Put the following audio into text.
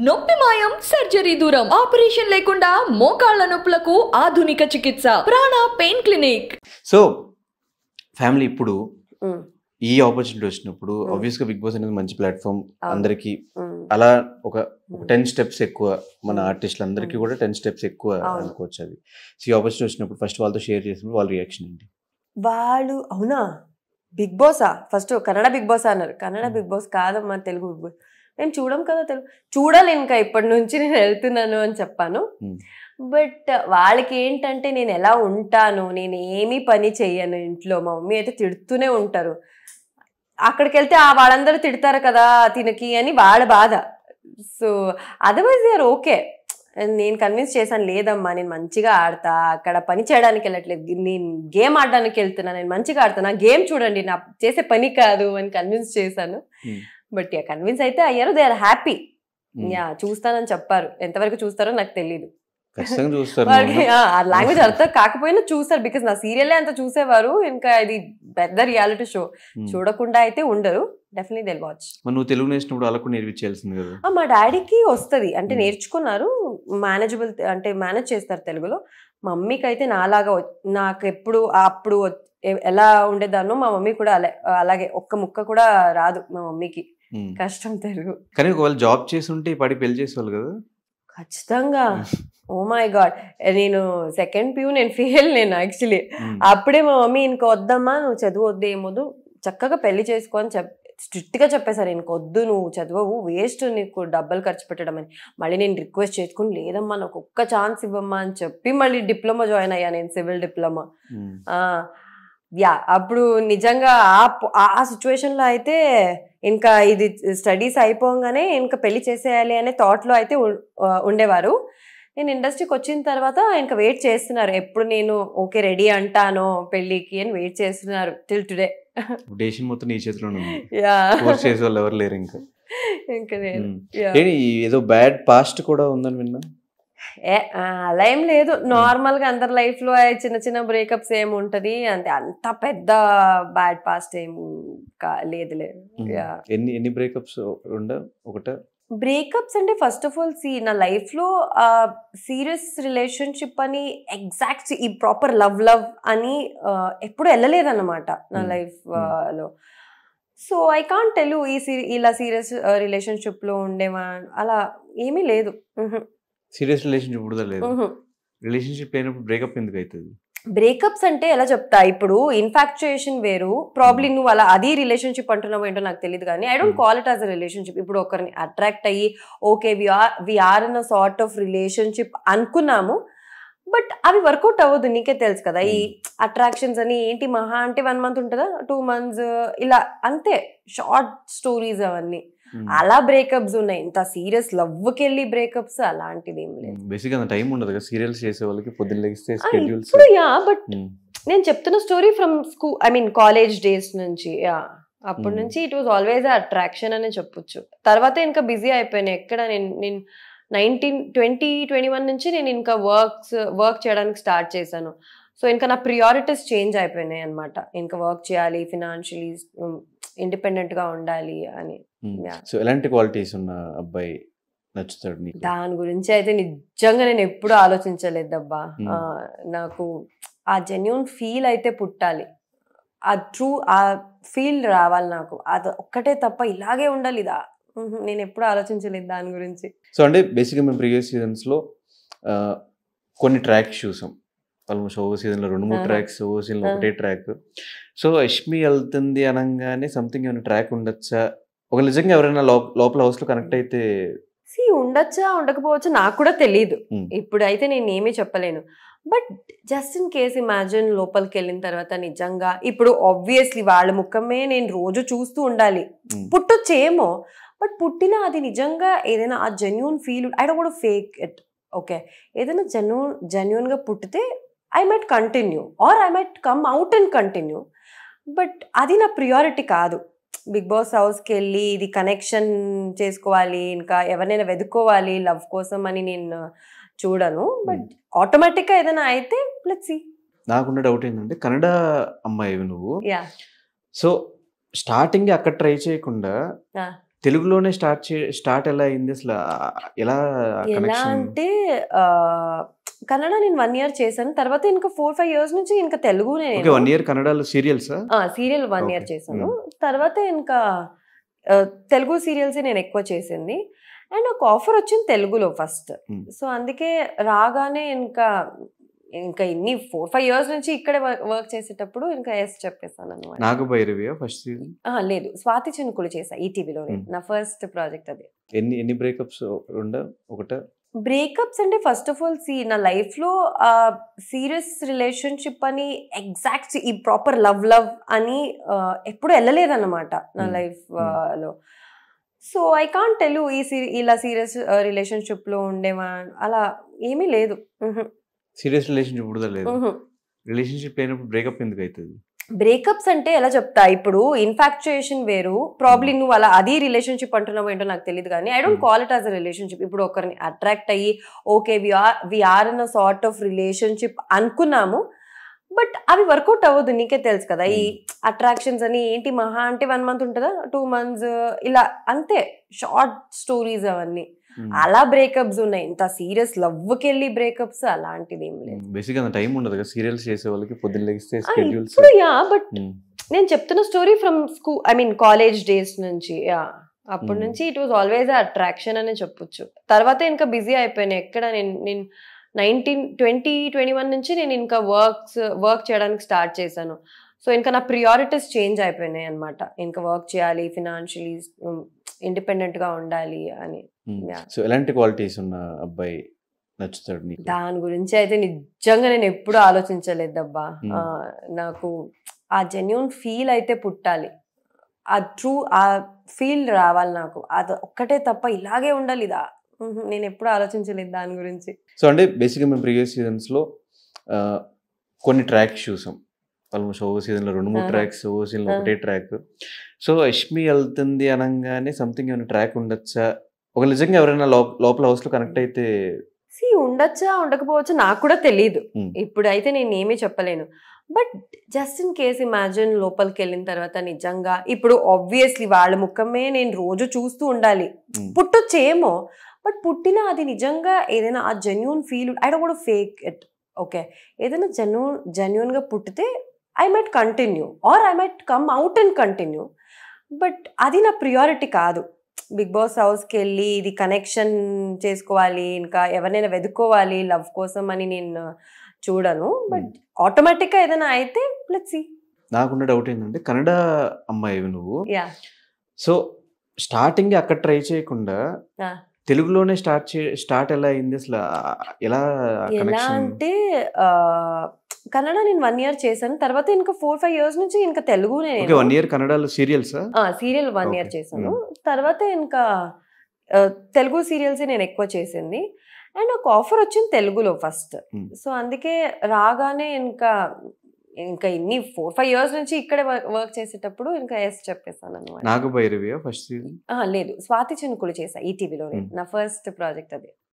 నొప్పి మాయం సర్జరీ దూరం ఆపరేషన్ లేకుండా మోకాళ్ల నొప్పులకు ఆధునిక చికిత్స ప్రాణ పెయిన్ క్లినిక్. సో ఫ్యామిలీ ఇప్పుడు ఈ ఆపర్చునిటీ వచ్చినప్పుడు ఆబ్వియస్ గా బిగ్ బాస్ అనేది మంచి ప్లాట్ఫామ్ అందరికి, అలా ఒక 10 స్టెప్స్ ఎక్కువ మన ఆర్టిస్టులు అందరికీ కూడా 10 స్టెప్స్ ఎక్కువ అనుకోవచ్చు. అది ఈ ఆపర్చునిటీ వచ్చినప్పుడు ఫస్ట్ వాళ్ళతో షేర్ చేసినప్పుడు వాళ్ళ రియాక్షన్ ఏంటి? వాళ్ళు అవునా బిగ్ బాసా, ఫస్ట్ కన్నడ బిగ్ బాస్ అన్నారు. కన్నడ బిగ్ బాస్ కాదమ్మా, తెలుగు బిగ్ బాస్. నేను చూడం కదా, తెలుగు చూడాలి, ఇంకా ఇప్పటి నుంచి నేను వెళ్తున్నాను అని చెప్పాను. బట్ వాళ్ళకి ఏంటంటే నేను ఎలా ఉంటాను, నేను ఏమీ పని చెయ్యను ఇంట్లో. మా మమ్మీ అయితే తిడుతూనే ఉంటారు. అక్కడికి వెళ్తే వాళ్ళందరూ తిడతారు కదా తినకి అని వాళ్ళ బాధ. So otherwise they are okay. నేను కన్విన్స్ చేశాను, లేదమ్మా నేను మంచిగా ఆడతా, అక్కడ పని చేయడానికి వెళ్ళట్లేదు, నేను గేమ్ ఆడడానికి వెళ్తున్నా, నేను మంచిగా ఆడుతున్నా, గేమ్ చూడండి నా చేసే పని కాదు అని కన్విన్స్ చేశాను. బట్ కన్విన్స్ అయితే అయ్యారు, దే ఆర్ హ్యాపీ. చూస్తానని చెప్పారు, ఎంతవరకు చూస్తారో నాకు తెలియదు. లాంగ్వేజ్ అర్థం కాకపోయినా చూస్తారు, బికాస్ నా సీరియల్ అంత చూసేవారు. ఇంకా ఇది పెద్ద రియాలిటీ షో, చూడకుండా అయితే ఉండరు. Definitely they watch. నువ్వు తెలుగు నేర్చుకున్నప్పుడు అలా కూడా నేర్పించాల్సింది కదా? మా డాడీకి వస్తుంది, అంటే నేర్చుకున్నారు, మేనేజబుల్, అంటే మేనేజ్ చేస్తారు తెలుగులో. మా మమ్మీకి అయితే నాలాగా నాకు ఎప్పుడు అప్పుడు ఎలా ఉండేదాన్నో మా మమ్మీ కూడా అలాగే ఒక్క ముక్క కూడా రాదు మా మమ్మీకి. కష్టం తెలుగు. కానీ ఒకవేళ జాబ్ చేసి ఉంటే పడి పెళ్లి చేసేవాళ్ళు కదా? ఖచ్చితంగా. ఓ మై గాడ్, నేను సెకండ్ ప్యూ నేను ఫెయిల్. నేను యాక్చువల్లీ అప్పుడే మా మమ్మీ ఇంక వద్దమ్మా, నువ్వు చదువు వద్దు, ఏమొద్దు, చక్కగా పెళ్లి చేసుకో అని స్ట్రిక్ట్ గా చెప్పేశారు. ఇంకొద్దు, నువ్వు చదువు, వేస్ట్, నీకు డబ్బులు ఖర్చు పెట్టడం అని. మళ్ళీ నేను రిక్వెస్ట్ చేసుకుని, లేదమ్మా నాకు ఒక్క ఛాన్స్ ఇవ్వమ్మా అని చెప్పి మళ్ళీ డిప్లొమా జాయిన్ అయ్యా నేను, సివిల్ డిప్లొమా. అప్పుడు నిజంగా ఆ సిచ్యువేషన్ లో అయితే ఇంకా ఇది స్టడీస్ అయిపోగానే ఇంకా పెళ్లి చేసేయాలి అనే థాట్ లో అయితే ఉండేవారు. నేను ఇండస్ట్రీకి వచ్చిన తర్వాత ఇంకా వెయిట్ చేస్తున్నారు, ఎప్పుడు నేను ఓకే రెడీ అంటానో పెళ్లికి అని వెయిట్ చేస్తున్నారు టిల్ టుడే. మొత్తం నీ చేతిలోనే ఉంది, చేసేవాళ్ళు ఎవరు లేరు ఇంకా. ఏదో బ్యాడ్ పాస్ట్ కూడా ఉందని విన్నా. అలా ఏం లేదు, నార్మల్ గా అందరి లైఫ్ లో చిన్న చిన్న బ్రేకప్స్ ఏముంటది అంటే, అంత పెద్ద బ్యాడ్ పాస్ట్ ఏం లేదు. ఎన్ని బ్రేకప్స్ ఒకట? బ్రేకప్స్ అంటే ఫస్ట్ ఆఫ్ ఆల్ నా లైఫ్ లో సీరియస్ రిలేషన్షిప్ అని ఎగ్జాక్ట్ ఈ ప్రాపర్ లవ్ అని ఎప్పుడు వెళ్ళలేదన్నమాట నా లైఫ్ లో. So I can't tell you ఇలా సీరియస్ రిలేషన్షిప్ లో ఉండేవా అలా ఏమీ లేదు. సీరియస్ రిలేషన్షిప్ కూడా లేదు. రిలేషన్షిప్ అయినప్పుడు బ్రేకప్ ఎందుకు అవుతుంది? బ్రేకప్స్ అంటే ఎలా చెప్తా, ఇప్పుడు ఇన్ఫాక్చుయేషన్ వేరు, ప్రాబ్లీ నువ్వు అలా అది రిలేషన్షిప్ అంటున్నావు ఏంటో నాకు తెలియదు, కానీ I don't call it as a relationship. ఇప్పుడు ఒకరిని అట్రాక్ట్ అయ్యి okay we're in a sort of relationship అనుకున్నాము, బట్ అవి వర్కౌట్ అవ్వదు. నీకే తెలుసు కదా, ఈ అట్రాక్షన్స్ అని ఏంటి, మహా అంటే 1 month ఉంటుందా, 2 months ఇలా అంతే, షార్ట్ స్టోరీస్ అవన్నీ. అలా బ్రేకప్స్ ఉన్నాయి, ఇంత సీరియస్ లవ్కి వెళ్ళి బ్రేకప్స్ అలాంటిది ఏం లేదు. బేసిక్గా టైం ఉండదు కదా సీరియల్స్ చేసే వాళ్ళకి, పొద్దున్న లెగిస్తే స్కెడ్యూల్స్. బట్ నేను చెప్తున్న story from school, I mean college days నుంచి. అప్పటి నుంచి ఇట్ వాజ్ ఆల్వేస్ అట్రాక్షన్ అని చెప్పొచ్చు. తర్వాత ఇంకా బిజీ అయిపోయాను. ఎక్కడ నేను 2021 నుంచి నేను ఇంకా వర్క్ చేయడానికి స్టార్ట్ చేశాను. సో ఇంకా నా ప్రియారిటీస్ చేంజ్ అయిపోయినాయి అనమాట. ఇంకా వర్క్ చేయాలి, ఫినాన్షియలీ ఇండిపెండెంట్ గా ఉండాలి అని. సో ఎలాంటి క్వాలిటీస్ ఉన్న అబ్బాయి నచ్చుతాడు నీకు? దాని గురించి అయితే నిజంగా నేను ఎప్పుడు ఆలోచించలేదబ్బా. నాకు ఆ జెన్యూన్ ఫీల్ అయితే పుట్టాలి, ఆ ట్రూ ఆ ఫీల్ రావాలి నాకు, అది ఒక్కటే తప్ప ఇలాగే ఉండాలి ఇదా నేను ఎప్పుడు ఆలోచించలేదు దాని గురించి. సో అంటే బేసిక్గా మేము ప్రీవియస్ సీజన్స్లో కొన్ని ట్రాక్స్ చూసాం, ఆల్మోస్ట్ ఓవర్ సీజన్లో 2-3 ట్రాక్స్, ఓవర్ సీజన్లో ఒకటే ట్రాక్. సో యష్మి వెళ్తుంది అనగానే సంథింగ్ ఏమైనా ట్రాక్ ఉండొచ్చా? ఒక నిజంగా ఎవరైనా లోపల హౌస్లో కనెక్ట్ అయితే ఉండొచ్చా ఉండకపోవచ్చా నాకు కూడా తెలియదు, ఇప్పుడైతే నేను ఏమీ చెప్పలేను. But just in case imagine లోపలికి వెళ్ళిన తర్వాత నిజంగా, ఇప్పుడు ఆబ్వియస్లీ వాళ్ళ ముఖమే నేను రోజు చూస్తూ ఉండాలి, పుట్టొచ్చేమో, బట్ పుట్టినా అది నిజంగా ఏదైనా ఆ genuine feel, I don't want to fake it. Okay, ఏదైనా జెన్యూన్ గా పుట్టితే I might continue or I might come out and continue, but అది నా ప్రియారిటీ కాదు. బిగ్ బాస్ హౌస్కి వెళ్ళి ఇది కనెక్షన్ చేసుకోవాలి, ఇంకా ఎవరినైనా వెతుక్కోవాలి లవ్ కోసం అని నేను చూడను. బట్ ఆటోమేటిక్గా ఏదైనా అయితే లెట్స్ సీ. నాకున్న డౌట్ ఏంటంటే, కన్నడ అమ్మాయి నువ్వు, సో స్టార్టింగ్ అక్కడ ట్రై చేయకుండా తెలుగులోనే స్టార్ట్ ఎలా అయింది అసలు? ఎలా ఎలా కనెక్షన్? అంటే కన్నడ నేను 1 year చేశాను. తర్వాత ఇంకా 4-5 years నుంచి ఇంకా తెలుగునే ఓకే, 1 year కన్నడలో సీరియల్సా? Serial 1 year Okay. చేశాను. తర్వాత ఇంకా తెలుగు సీరియల్స్ నేను ఎక్కువ చేసింది. అండ్ ఒక ఆఫర్ వచ్చింది తెలుగులో ఫస్ట్. సో అందుకే రాగానే ఇంకా ఇన్ని 4-5 years నుంచి ఇక్కడే వర్క్ చేసేటప్పుడు ఇంకా ఎస్ చెప్పేసాను అనమాట. నాగభైరవియా ఫస్ట్ సీజన్? లేదు, స్వాతి చినుకులు చేసా ఈటీవీలోనే. నా ఫస్ట్ ప్రాజెక్ట్ అది. ఎన్ని బ్రేకప్స్ ఒకట? బ్రేకప్స్ అంటే ఫస్ట్ ఆఫ్ ఆల్ నా లైఫ్ లో సీరియస్ రిలేషన్షిప్ అని ఎగ్జాక్ట్ ఈ ప్రాపర్ లవ్ అని ఎప్పుడు వెళ్ళలేదన్నమాట నా లైఫ్ లో. సో ఐ కాంట్ టెల్ ఇలా సీరియస్ రిలేషన్షిప్ లో ఉండేవా అలా ఏమీ లేదు. సీరియస్ రిలేషన్షిప్ కూడా లేదు. రిలేషన్షిప్ లేనప్పుడు బ్రేకప్ ఎందుకు అవుతుంది? బ్రేకప్స్ అంటే ఎలా చెప్తా, ఇప్పుడు ఇన్ఫాక్చుయేషన్ వేరు, ప్రాబ్లీ నువ్వు అలా అది రిలేషన్షిప్ అంటున్నావు ఏంటో నాకు తెలియదు కానీ I don't call it as a relationship. ఇప్పుడు ఒకరిని అట్రాక్ట్ అయ్యి okay we're in a sort of relationship అనుకున్నాము, బట్ అవి వర్కౌట్ అవ్వదు. నీకే తెలుసు కదా, ఈ అట్రాక్షన్స్ అని ఏంటి మహా అంటే 1 month ఉంటుందా, 2 months ఇలా అంతే, షార్ట్ స్టోరీస్ అవన్నీ. అలా బ్రేకప్స్ ఉన్నాయి. ఇంత సీరియస్ లవ్కి వెళ్ళి బ్రేకప్స్ అలాంటిది ఏం లేదు. బేసిక్ అంత టైం ఉండదు కదా సీరియల్స్ చేసే వాళ్ళకి, పొద్దున్న లెగిస్తే స్కెడ్యూల్స్. ఇప్పుడు బట్ నేను చెప్తున్న story from school, I mean college days నుంచి. అప్పటి నుంచి ఇట్ వాజ్ ఆల్వేస్ అట్రాక్షన్ అనే చెప్పొచ్చు. తర్వాత ఇంకా బిజీ అయిపోయాను. ఎక్కడ నేను 2021 నుంచి నేను ఇంకా వర్క్ చేయడానికి స్టార్ట్ చేశాను. సో ఇంకా నా ప్రియారిటీస్ చేంజ్ అయిపోయినాయి అనమాట. ఇంకా వర్క్ చేయాలి, ఫినాన్షియలీ ఇండిపెండెంట్ గా ఉండాలి అని. సో ఎలాంటి క్వాలిటీస్ ఉన్న అబ్బాయి నచ్చుతాడు నీకు? దాని గురించి అయితే నిజంగా నేను ఎప్పుడు ఆలోచించలేదబ్బా. నాకు ఆ జెన్యూన్ ఫీల్ అయితే పుట్టాలి, ఆ ఫీల్ రావాలి నాకు. అది ఒక్కటే తప్ప ఇలాగే ఉండాలి ఇదా నేను ఎప్పుడు ఆలోచించలేదు దాని గురించి. సో అంటే బేసిక్గా మేము ప్రీవియస్ సీజన్స్లో కొన్ని ట్రాక్స్ చూసాం. ఆల్మోస్ట్ ఓవర్ సీజన్లో 2-3 ట్రాక్స్, ఓవర్ సీజన్లో ఒకటే ట్రాక్. సో యష్మి వెళ్తుంది అనగానే సంథింగ్ ఏమైనా ట్రాక్ ఉండొచ్చా? ఒక నిజంగా ఎవరైనా లోపల హౌస్లో కనెక్ట్ అయితే ఉండొచ్చా ఉండకపోవచ్చా నాకు కూడా తెలీదు. ఇప్పుడైతే నేను ఏమీ చెప్పలేను. But just in case imagine లోపలికి వెళ్ళిన తర్వాత నిజంగా ఇప్పుడు ఆబ్వియస్లీ వాళ్ళ ముఖమే నేను రోజు చూస్తూ ఉండాలి, పుట్టొచ్చేమో. బట్ పుట్టిన అది నిజంగా ఏదైనా ఆ genuine feel, I don't want to fake it. Okay, ఏదైనా జెన్యూన్ గా పుట్టితే I might continue or I might come out and continue. But అది నా ప్రియారిటీ కాదు. బిగ్ బాస్ హౌస్కి వెళ్ళి ఇది కనెక్షన్ చేసుకోవాలి, ఇంకా ఎవరినైనా వెతుక్కోవాలి లవ్ కోసం అని నేను చూడను. బట్ ఆటోమేటిక్గా ఏదైనా అయితే లెట్స్ సీ. నాకున్న డౌట్ ఏంటంటే, కన్నడ అమ్మాయి నువ్వు, సో స్టార్టింగ్ అక్కడ ట్రై చేయకుండా తెలుగులోనే స్టార్ట్ ఎలా అయింది అసలు? ఎలా అంటే కన్నడ నేను 1 year చేశాను. తర్వాత ఇంకా 4-5 years నుంచి ఇంకా తెలుగునే. 1 year కన్నడలో సీరియల్సా? సీరియల్ 1 year చేశాను. తర్వాత ఇంకా తెలుగు సీరియల్స్ నేను ఎక్కువ చేసింది. అండ్ ఒక ఆఫర్ వచ్చింది తెలుగులో ఫస్ట్. సో అందుకే రాగానే ఇంకా ఇన్ని 4-5 years నుంచి ఇక్కడే వర్క్ చేసేటప్పుడు ఇంకా ఎస్ చెప్పేసాను అనమాట. నాగభైరవియా ఫస్ట్ సీజన్? లేదు, స్వాతి చినుకులు చేసా ఈటీవీలోనే. నా ఫస్ట్ ప్రాజెక్ట్ అది.